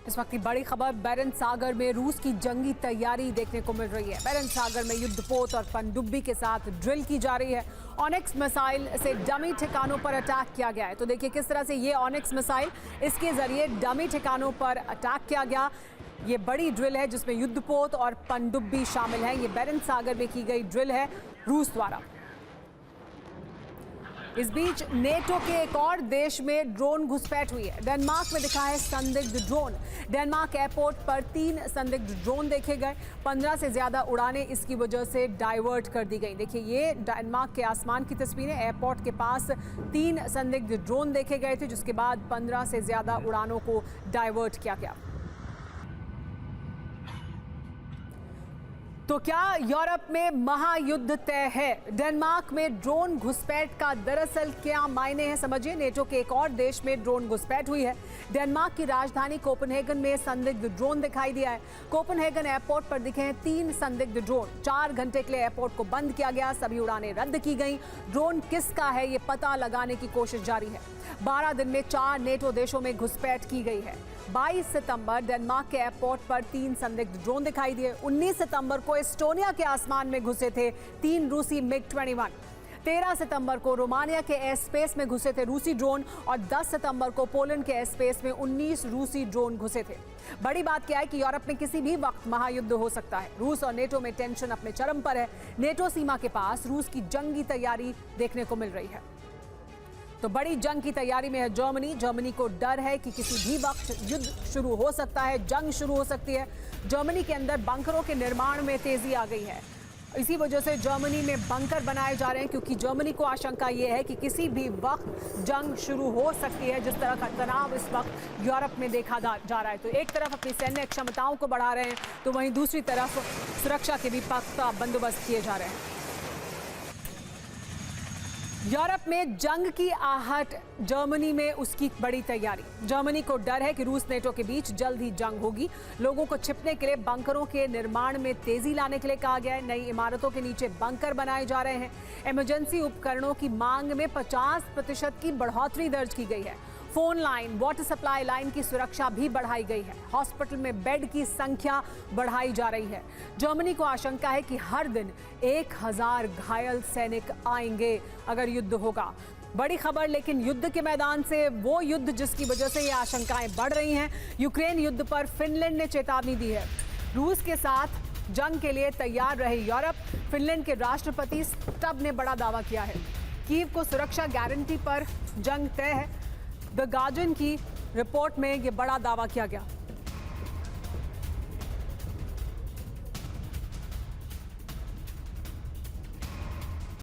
इस वक्त की बड़ी खबर बैरेंट सागर में रूस की जंगी तैयारी देखने को मिल रही है। बैरेंट सागर में युद्धपोत और पनडुब्बी के साथ ड्रिल की जा रही है। ऑनिक्स मिसाइल से डमी ठिकानों पर अटैक किया गया है। तो देखिए किस तरह से ये ऑनिक्स मिसाइल, इसके जरिए डमी ठिकानों पर अटैक किया गया। ये बड़ी ड्रिल है जिसमें युद्धपोत और पनडुब्बी शामिल है। ये बैरेंट सागर में की गई ड्रिल है रूस द्वारा। इस बीच नेटो के एक और देश में ड्रोन घुसपैठ हुई है। डेनमार्क में दिखा है संदिग्ध ड्रोन। डेनमार्क एयरपोर्ट पर 3 संदिग्ध ड्रोन देखे गए। 15 से ज्यादा उड़ानें इसकी वजह से डाइवर्ट कर दी गई। देखिए ये डेनमार्क के आसमान की तस्वीरें। एयरपोर्ट के पास 3 संदिग्ध ड्रोन देखे गए थे, जिसके बाद 15 से ज्यादा उड़ानों को डाइवर्ट किया गया। तो क्या यूरोप में महायुद्ध तय है? डेनमार्क में ड्रोन घुसपैठ का दरअसल क्या मायने हैं, समझिए। नेटो के एक और देश में ड्रोन घुसपैठ हुई है। डेनमार्क की राजधानी कोपेनहेगन में संदिग्ध ड्रोन दिखाई दिया है। कोपेनहेगन एयरपोर्ट पर दिखे हैं 3 संदिग्ध ड्रोन। 4 घंटे के लिए एयरपोर्ट को बंद किया गया। सभी उड़ानें रद्द की गई। ड्रोन किसका है ये पता लगाने की कोशिश जारी है। 12 दिन में 4 नेटो देशों में घुसपैठ की गई है। 22 सितंबर डेनमार्क के एयरपोर्ट पर 3 संदिग्ध ड्रोन दिखाई दिए। 19 सितंबर को एस्टोनिया के आसमान में घुसे थे 3 रूसी मिग-21। 13 सितंबर को रोमानिया के एयर स्पेस में घुसे थे रूसी ड्रोन और 10 सितंबर को पोलैंड के एयर स्पेस में 19 रूसी ड्रोन घुसे थे। बड़ी बात क्या है कि यूरोप में किसी भी वक्त महायुद्ध हो सकता है। रूस और नेटो में टेंशन अपने चरम पर है। नेटो सीमा के पास रूस की जंगी तैयारी देखने को मिल रही है। तो बड़ी जंग की तैयारी में है जर्मनी। जर्मनी को डर है कि किसी भी वक्त युद्ध शुरू हो सकता है, जंग शुरू हो सकती है। जर्मनी के अंदर बंकरों के निर्माण में तेजी आ गई है। इसी वजह से जर्मनी में बंकर बनाए जा रहे हैं, क्योंकि जर्मनी को आशंका ये है कि किसी भी वक्त जंग शुरू हो सकती है। जिस तरह का तनाव इस वक्त यूरोप में देखा जा रहा है, तो एक तरफ अपनी सैन्य क्षमताओं को बढ़ा रहे हैं, तो वहीं दूसरी तरफ सुरक्षा के भी पुख्ता बंदोबस्त किए जा रहे हैं। यूरोप में जंग की आहट, जर्मनी में उसकी बड़ी तैयारी। जर्मनी को डर है कि रूस नेटो के बीच जल्द ही जंग होगी। लोगों को छिपने के लिए बंकरों के निर्माण में तेजी लाने के लिए कहा गया है। नई इमारतों के नीचे बंकर बनाए जा रहे हैं। इमरजेंसी उपकरणों की मांग में 50% की बढ़ोतरी दर्ज की गई है। Phone line, water supply line की सुरक्षा भी बढ़ाई गई है। हॉस्पिटल में बेड की संख्या बढ़ाई जा रही है। जर्मनी को आशंका है कि हर दिन 1000 घायल सैनिक आएंगे अगर युद्ध होगा। बड़ी खबर लेकिन युद्ध के मैदान से, वो युद्ध जिसकी वजह से ये आशंकाएं बढ़ रही हैं। यूक्रेन युद्ध पर फिनलैंड ने चेतावनी दी है। रूस के साथ जंग के लिए तैयार रहे यूरोप। फिनलैंड के राष्ट्रपति स्टब ने बड़ा दावा किया है। कीव को सुरक्षा गारंटी पर जंग तय है। द गार्जियन की रिपोर्ट में ये बड़ा दावा किया गया।